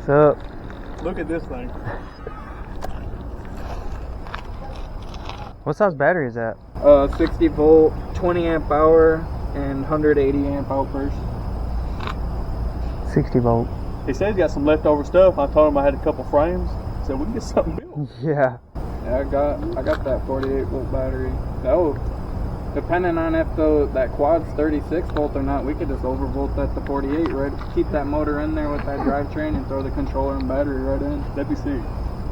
What's up? Look at this thing. What size battery is that? 60 volt, 20 amp hour, and 180 amp outburst. 60 volt. He said he's got some leftover stuff. I told him I had a couple frames. He said we can get something built. Yeah. Yeah, I got that 48 volt battery. So, depending on if that quad's 36 volt or not, we could just overvolt that to 48, right? Keep that motor in there with that drivetrain and throw the controller and battery right in. That'd be sick.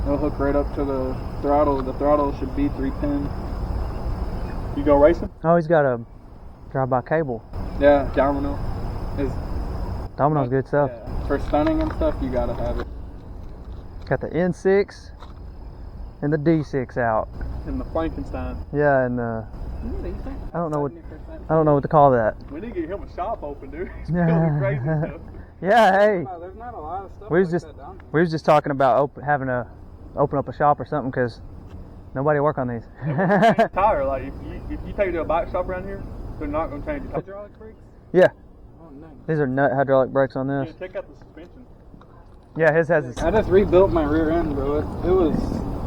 It'll hook right up to the throttle. The throttle should be 3-pin. You go racing? Oh, he's got a drive-by cable. Yeah, Domino. Domino's good stuff. Yeah, for stunning and stuff, you gotta have it. Got the N6 and the D6 out. And the Frankenstein. Yeah, and I don't know what to call that. We need to get him a shop open, dude. He's building crazy stuff. Yeah, hey. There's not a lot of stuff We was just talking about open up a shop or something because nobody work on these. Tire, like if you take it to a bike shop around here, they're not going to change the tire. Hydraulic brakes? Yeah. Oh, nice. These are nut hydraulic brakes on this. Yeah, take out the suspension. Yeah, his has. I just rebuilt my rear end, bro. It was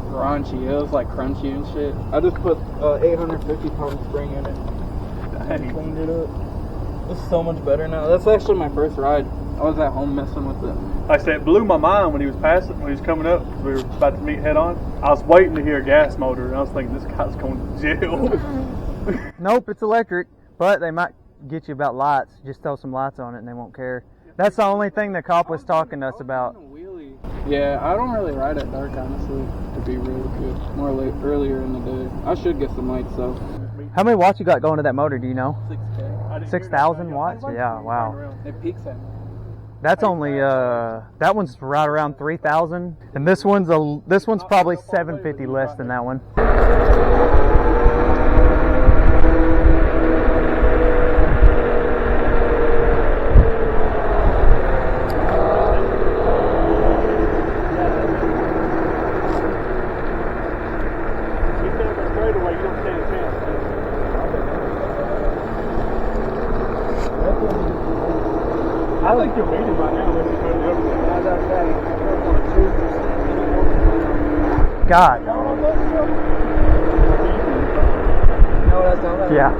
raunchy. It was like crunchy and shit. I just put 850 pound spring in it. And cleaned it up. It's so much better now. That's actually my first ride. I was at home messing with it. Like I said, it blew my mind when he was passing, when he was coming up. We were about to meet head on. I was waiting to hear a gas motor, and I was thinking, this guy's going to jail. Nope, it's electric, but they might get you about lights. Just throw some lights on it, and they won't care. That's the only thing the cop was talking to us about. Yeah, I don't really ride at dark, honestly, to be real good. More earlier in the day. I should get some lights, though. How many watts you got going to that motor? Do you know? 6K. 6,000 watts? Yeah, wow. It peaks at. That's only that one's right around 3,000, and this one's probably 750 less than that one. I think you'll beat him right now when you put it over there. God. No, that's not that. Yeah.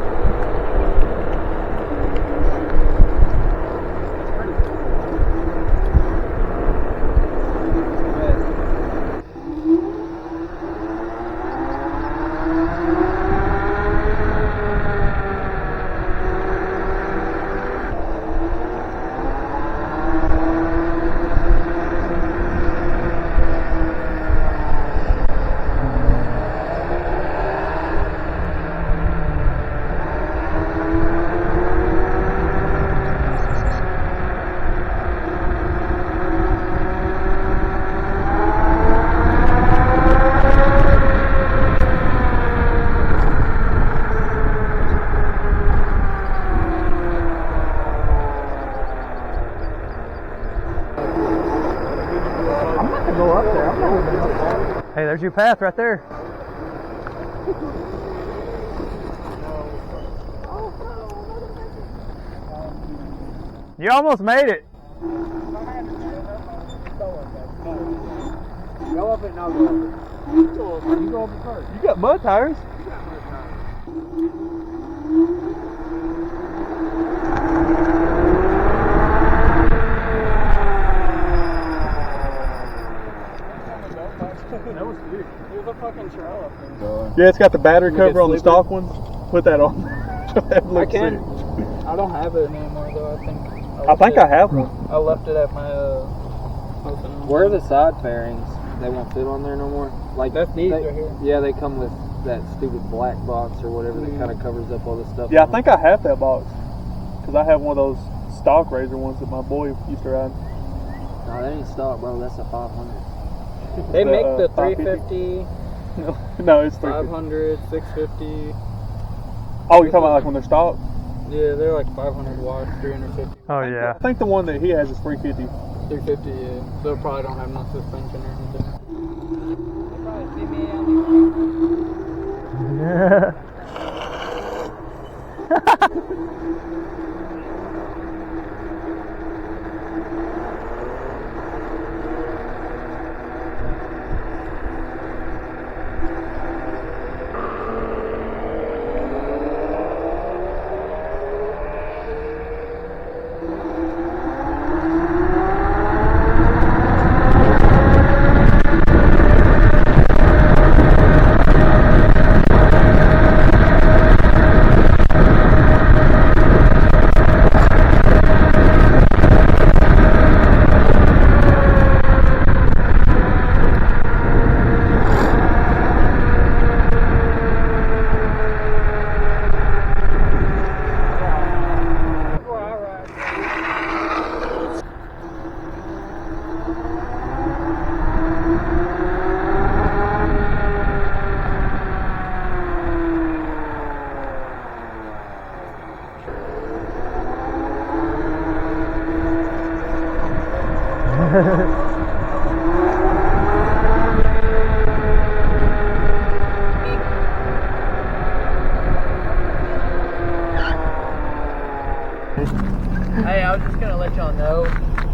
Hey, there's your path right there. You almost made it. Go up it and I'll go over it. You go over first. You got mud tires. That was big. There's a fucking trail up there. Yeah, it's got the battery cover on the stock one. Put that on. That I can. sick. I don't have it anymore though. I think I have one. I left it at my house. Where are the side fairings? They won't fit on there no more? Like That's these they, right here. Yeah, they come with that stupid black box or whatever that kind of covers up all this stuff. Yeah, I think I have that box. Because I have one of those stock razor ones that my boy used to ride. No, that ain't stock, bro. That's a 500. They The, make the 550? 350, No, it's 350. 500, 650. Oh, you're talking about like when they're stock? Yeah, they're like 500 watts, 350. Oh yeah. I think the one that he has is 350. 350, yeah. So they probably don't have no suspension or anything. They probably see me on Hey, I was just gonna let y'all know.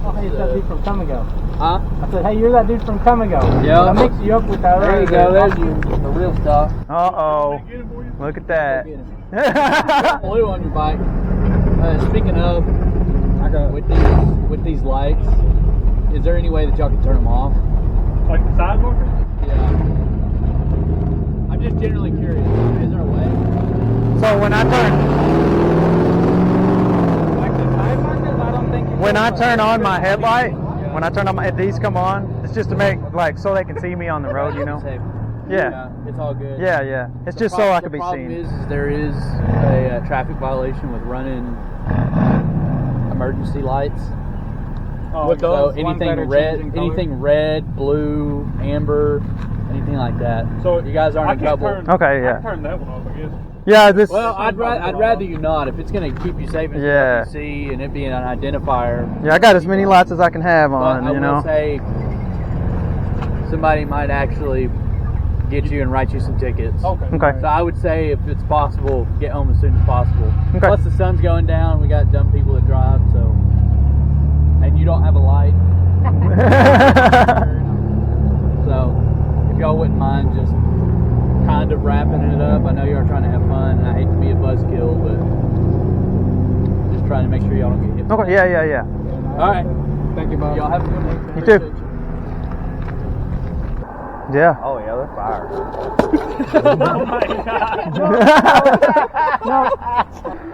Oh, hey, it's that dude from Come and Go. Huh? I said, hey, you're that dude from Come and Go. Yeah. I mixed you up with that. There you go. There's the real stuff. Uh-oh. Look at that. Blue on your bike. Speaking of, with these lights, is there any way that y'all can turn them off? Like the side markers? Yeah. I'm just generally curious. Is there a way? So when I turn Like the side markers, I don't think. when I turn on my headlight, when I turn on my these come on, it's just to make like so they can see me on the road, you know. Yeah. It's all good. Yeah. It's just so I can be seen. The problem is there is a traffic violation with running emergency lights. Oh, With So those ones that are changing color? anything red, blue, amber, anything like that. So you guys aren't in trouble. Okay, I yeah. can turn that one off, I guess. Yeah, this. Well, I'd rather you not. If it's going to keep you safe and Yeah. stuff you see and it being an identifier. Yeah, I got as many lights as I can have But on, I you know. will say somebody might actually get you and write you some tickets. Okay. Okay. So I would say if it's possible, get home as soon as possible. Okay. Plus the sun's going down. We got dumb people that drive, so and you don't have a light. So if y'all wouldn't mind just kind of wrapping it up. I know y'all are trying to have fun, and I hate to be a buzzkill, but just trying to make sure y'all don't get hit. Okay, yeah. All right. Thank you, Bob. Y'all have a good one. You too. Appreciate you. Yeah. Oh yeah, they're fire. Oh my god.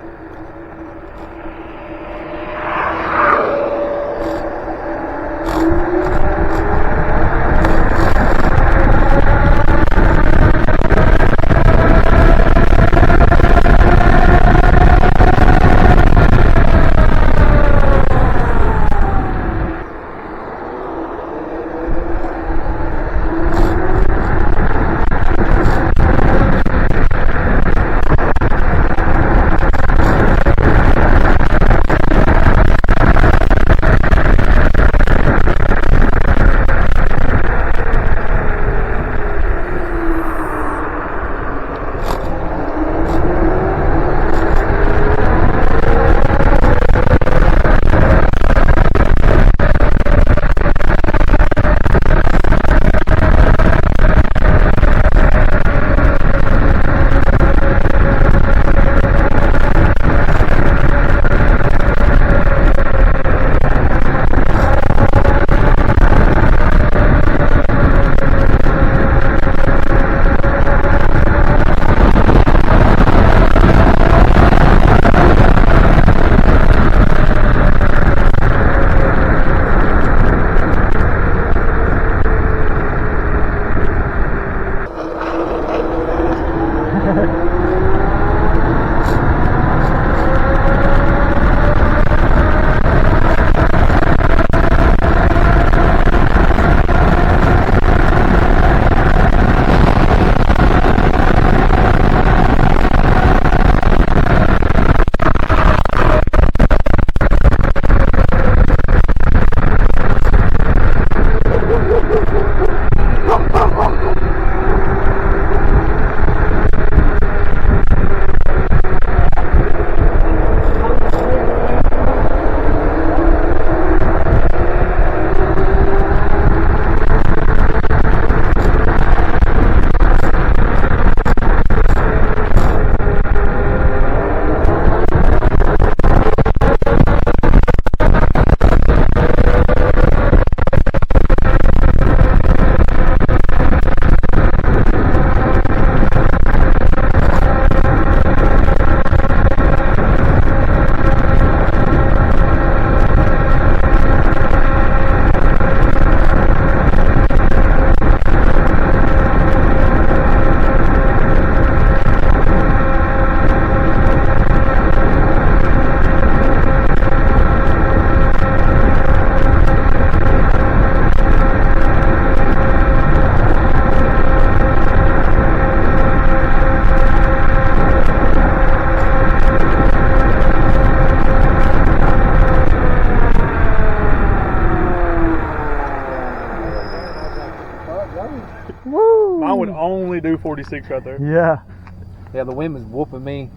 definitely do 46 right there. Yeah. Yeah, the wind was whooping me.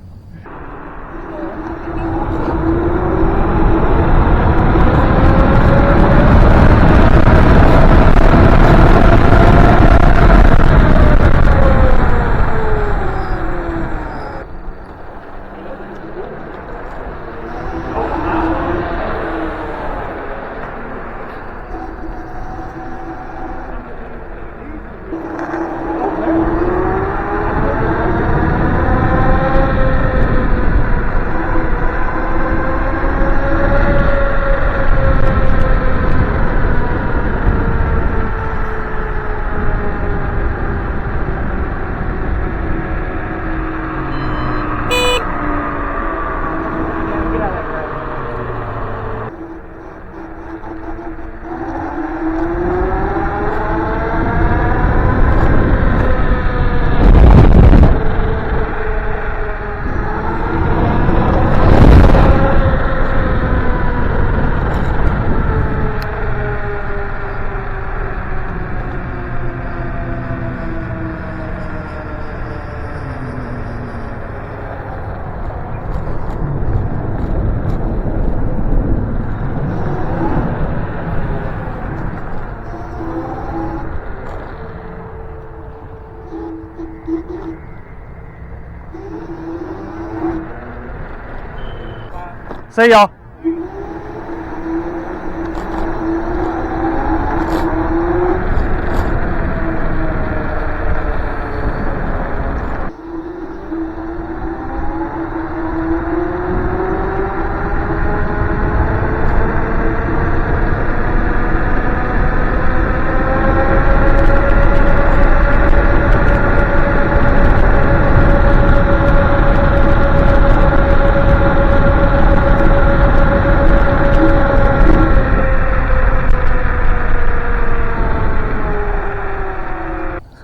See y'all.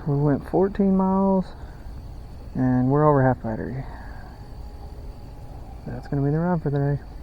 We went 14 miles and we're over half battery. That's going to be the ride for the day.